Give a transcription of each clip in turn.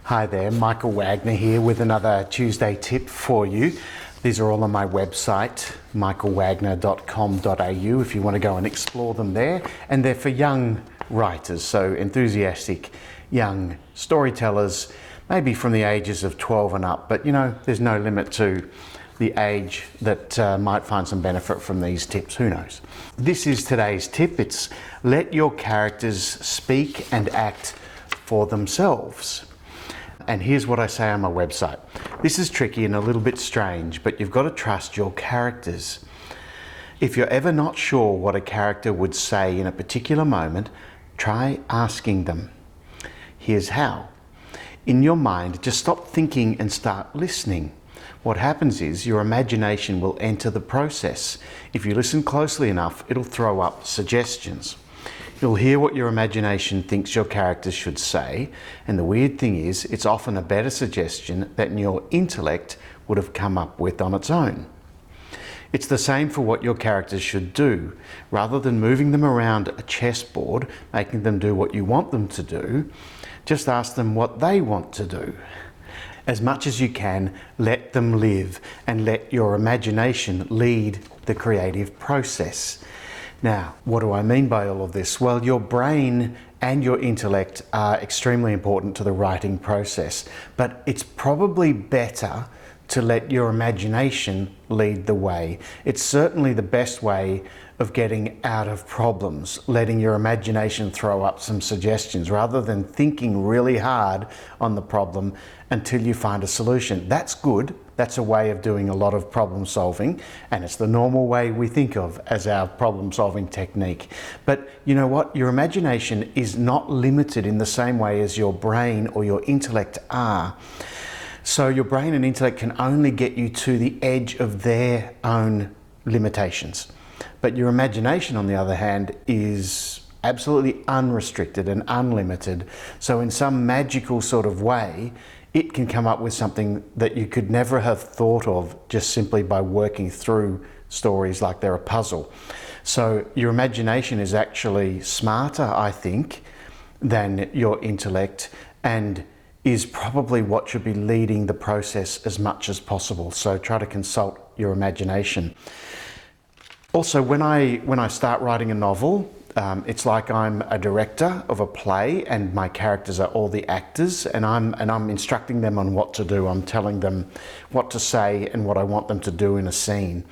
Hi there, Michael Wagner here with another Tuesday tip for you. These are all on my website, michaelwagner.com.au, if you want to go and explore them there. And they're for young writers, so enthusiastic young storytellers, maybe from the ages of 12 and up. But you know, there's no limit to the age that might find some benefit from these tips, who knows. This is today's tip. It's let your characters speak and act for themselves. And here's what I say on my website. This is tricky and a little bit strange, but you've got to trust your characters. If you're ever not sure what a character would say in a particular moment, try asking them. Here's how. In your mind, just stop thinking and start listening. What happens is your imagination will enter the process. If you listen closely enough, it'll throw up suggestions. You'll hear what your imagination thinks your characters should say, and the weird thing is, it's often a better suggestion than your intellect would have come up with on its own. It's the same for what your characters should do. Rather than moving them around a chessboard, making them do what you want them to do, just ask them what they want to do. As much as you can, let them live and let your imagination lead the creative process. Now, what do I mean by all of this? Well, your brain and your intellect are extremely important to the writing process, but it's probably better to let your imagination lead the way. It's certainly the best way of getting out of problems, letting your imagination throw up some suggestions rather than thinking really hard on the problem until you find a solution. That's good. That's a way of doing a lot of problem solving, and it's the normal way we think of as our problem solving technique. But you know what? Your imagination is not limited in the same way as your brain or your intellect are. So your brain and intellect can only get you to the edge of their own limitations. But your imagination, on the other hand, is absolutely unrestricted and unlimited. So in some magical sort of way, it can come up with something that you could never have thought of just simply by working through stories like they're a puzzle. So your imagination is actually smarter, I think, than your intellect, and is probably what should be leading the process as much as possible. So try to consult your imagination. Also, when I start writing a novel, it's like I'm a director of a play and my characters are all the actors, and I'm instructing them on what to do. I'm telling them what to say and what I want them to do in a scene.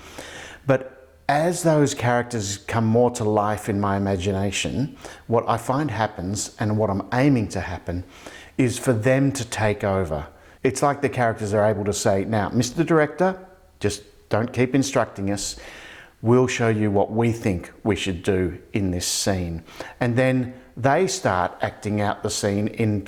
But as those characters come more to life in my imagination, what I find happens, and what I'm aiming to happen, is for them to take over. It's like the characters are able to say, now, Mr. Director, just don't keep instructing us. We'll show you what we think we should do in this scene. And then they start acting out the scene in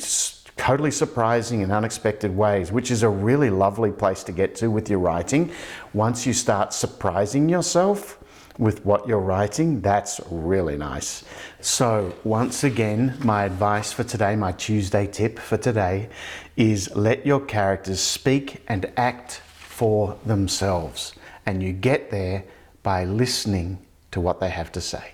totally surprising and unexpected ways, which is a really lovely place to get to with your writing. Once you start surprising yourself with what you're writing, that's really nice. So once again, my advice for today, my Tuesday tip for today, is let your characters speak and act for themselves. And you get there by listening to what they have to say.